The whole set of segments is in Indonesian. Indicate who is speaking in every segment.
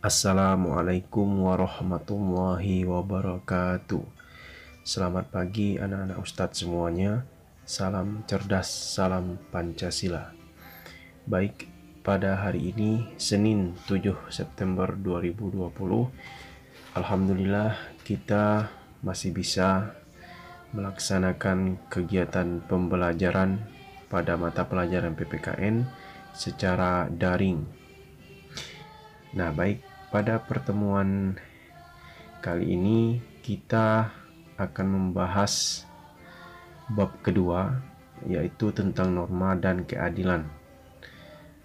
Speaker 1: Assalamualaikum warahmatullahi wabarakatuh. Selamat pagi anak-anak Ustadz semuanya. Salam cerdas, salam Pancasila. Baik, pada hari ini Senin 7 September 2020, alhamdulillah kita masih bisa melaksanakan kegiatan pembelajaran pada mata pelajaran PPKN secara daring. Nah, baik, pada pertemuan kali ini kita akan membahas bab kedua, yaitu tentang norma dan keadilan.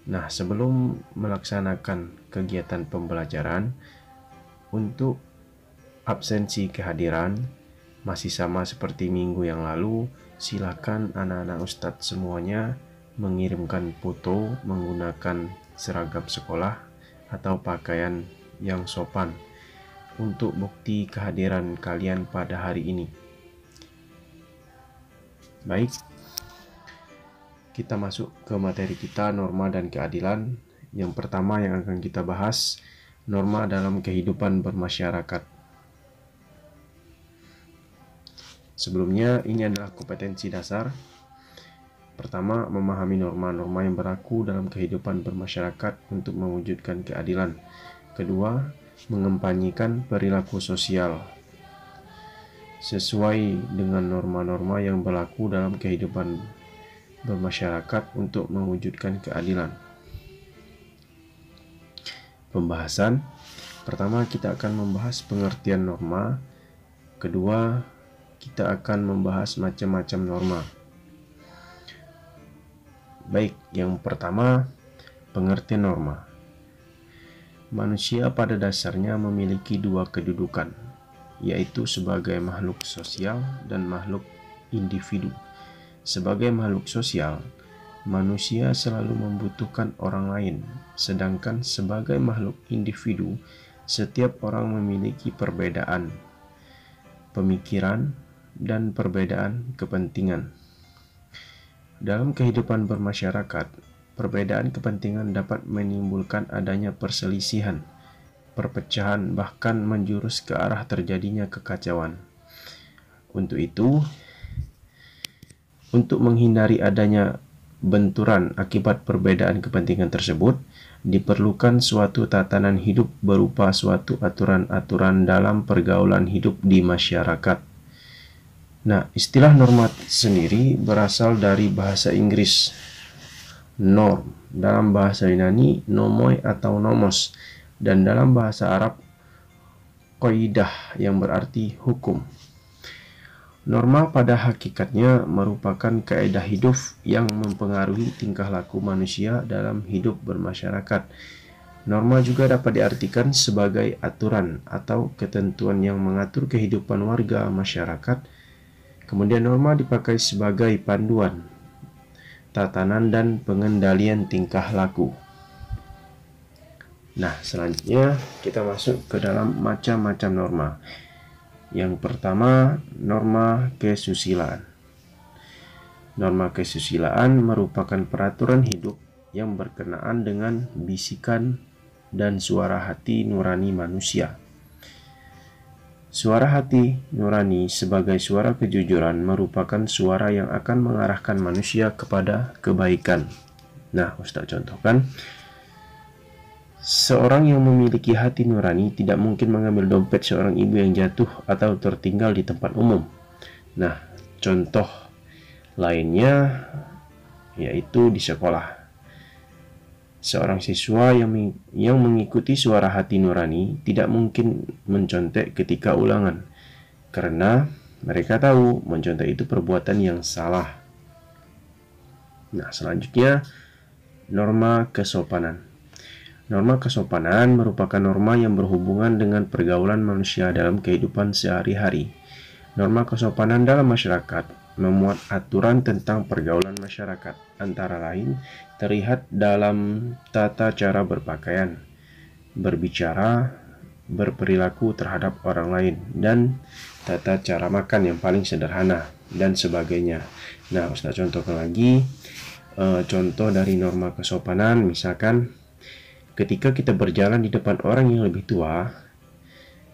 Speaker 1: Nah, sebelum melaksanakan kegiatan pembelajaran, untuk absensi kehadiran masih sama seperti minggu yang lalu. Silakan anak-anak Ustadz semuanya mengirimkan foto menggunakan seragam sekolah atau pakaian yang sopan untuk bukti kehadiran kalian pada hari ini. Baik, kita masuk ke materi kita, norma dan keadilan. Yang pertama yang akan kita bahas, norma dalam kehidupan bermasyarakat. Sebelumnya, ini adalah kompetensi dasar. Pertama, memahami norma-norma yang berlaku dalam kehidupan bermasyarakat untuk mewujudkan keadilan. Kedua, mengempanyekan perilaku sosial sesuai dengan norma-norma yang berlaku dalam kehidupan bermasyarakat untuk mewujudkan keadilan. Pembahasan. Pertama, kita akan membahas pengertian norma. Kedua, kita akan membahas macam-macam norma. Baik, yang pertama, pengertian norma. Manusia pada dasarnya memiliki dua kedudukan, yaitu sebagai makhluk sosial dan makhluk individu. Sebagai makhluk sosial, manusia selalu membutuhkan orang lain, sedangkan sebagai makhluk individu, setiap orang memiliki perbedaan pemikiran dan perbedaan kepentingan. Dalam kehidupan bermasyarakat, perbedaan kepentingan dapat menimbulkan adanya perselisihan, perpecahan, bahkan menjurus ke arah terjadinya kekacauan. Untuk menghindari adanya benturan akibat perbedaan kepentingan tersebut, diperlukan suatu tatanan hidup berupa suatu aturan-aturan dalam pergaulan hidup di masyarakat. Nah, istilah norma sendiri berasal dari bahasa Inggris norm, dalam bahasa Yunani nomoi atau nomos, dan dalam bahasa Arab qaidah yang berarti hukum. Norma pada hakikatnya merupakan kaidah hidup yang mempengaruhi tingkah laku manusia dalam hidup bermasyarakat. Norma juga dapat diartikan sebagai aturan atau ketentuan yang mengatur kehidupan warga masyarakat. Kemudian norma dipakai sebagai panduan, tatanan, dan pengendalian tingkah laku. Nah, selanjutnya kita masuk ke dalam macam-macam norma. Yang pertama, norma kesusilaan. Norma kesusilaan merupakan peraturan hidup yang berkenaan dengan bisikan dan suara hati nurani manusia. Suara hati nurani sebagai suara kejujuran merupakan suara yang akan mengarahkan manusia kepada kebaikan. Nah, Ustaz contohkan, seorang yang memiliki hati nurani tidak mungkin mengambil dompet seorang ibu yang jatuh atau tertinggal di tempat umum. Nah, contoh lainnya yaitu di sekolah. Seorang siswa yang mengikuti suara hati nurani tidak mungkin mencontek ketika ulangan, karena mereka tahu mencontek itu perbuatan yang salah. Nah, selanjutnya norma kesopanan. Norma kesopanan merupakan norma yang berhubungan dengan pergaulan manusia dalam kehidupan sehari-hari. Norma kesopanan dalam masyarakat memuat aturan tentang pergaulan masyarakat, antara lain terlihat dalam tata cara berpakaian, berbicara, berperilaku terhadap orang lain, dan tata cara makan yang paling sederhana, dan sebagainya. Nah, Ustaz contohkan lagi contoh dari norma kesopanan, misalkan ketika kita berjalan di depan orang yang lebih tua,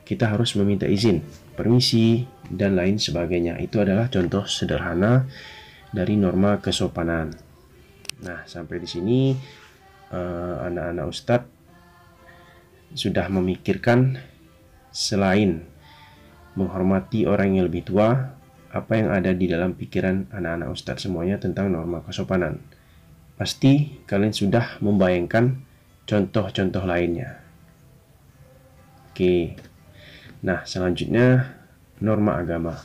Speaker 1: kita harus meminta izin, permisi, dan lain sebagainya. Itu adalah contoh sederhana dari norma kesopanan. Nah, sampai di sini anak-anak Ustadz sudah memikirkan selain menghormati orang yang lebih tua, apa yang ada di dalam pikiran anak-anak Ustadz semuanya tentang norma kesopanan. Pasti kalian sudah membayangkan contoh-contoh lainnya. Oke. Nah, selanjutnya norma agama.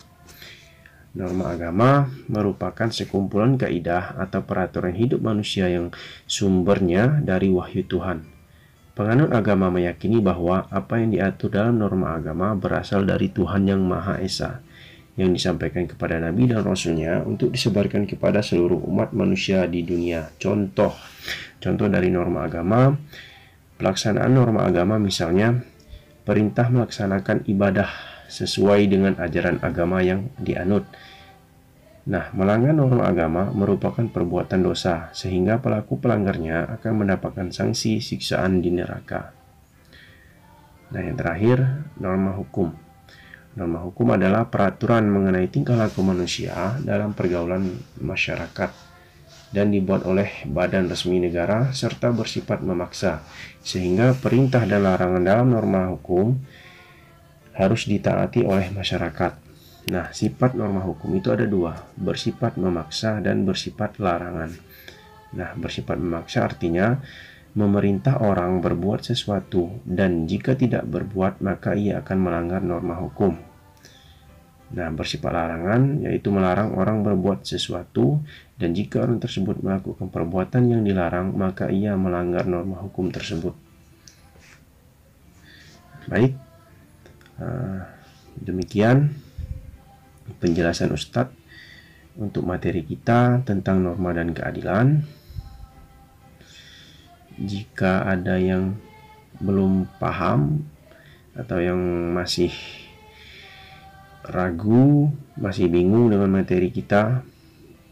Speaker 1: Norma agama merupakan sekumpulan kaidah atau peraturan hidup manusia yang sumbernya dari wahyu Tuhan. Penganut agama meyakini bahwa apa yang diatur dalam norma agama berasal dari Tuhan yang Maha Esa, yang disampaikan kepada Nabi dan Rasul-Nya untuk disebarkan kepada seluruh umat manusia di dunia. Contoh dari norma agama, pelaksanaan norma agama misalnya, perintah melaksanakan ibadah sesuai dengan ajaran agama yang dianut. Nah, melanggar norma agama merupakan perbuatan dosa, sehingga pelaku pelanggarnya akan mendapatkan sanksi siksaan di neraka. Nah, yang terakhir, norma hukum. Norma hukum adalah peraturan mengenai tingkah laku manusia dalam pergaulan masyarakat dan dibuat oleh badan resmi negara serta bersifat memaksa, sehingga perintah dan larangan dalam norma hukum harus ditaati oleh masyarakat. Nah, sifat norma hukum itu ada dua, bersifat memaksa dan bersifat larangan. Nah, bersifat memaksa artinya memerintah orang berbuat sesuatu, dan jika tidak berbuat maka ia akan melanggar norma hukum. Nah, bersifat larangan yaitu melarang orang berbuat sesuatu, dan jika orang tersebut melakukan perbuatan yang dilarang maka ia melanggar norma hukum tersebut. Baik, demikian penjelasan Ustadz untuk materi kita tentang norma dan keadilan. Jika ada yang belum paham atau yang masih ragu, masih bingung dengan materi kita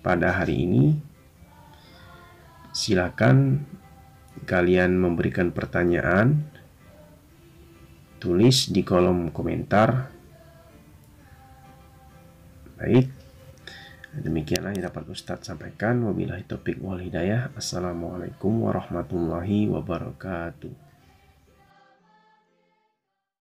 Speaker 1: pada hari ini, silakan kalian memberikan pertanyaan, tulis di kolom komentar. Baik, demikianlah yang dapat Ustadz sampaikan. Wabillahi taufiq wal hidayah. Assalamualaikum warahmatullahi wabarakatuh.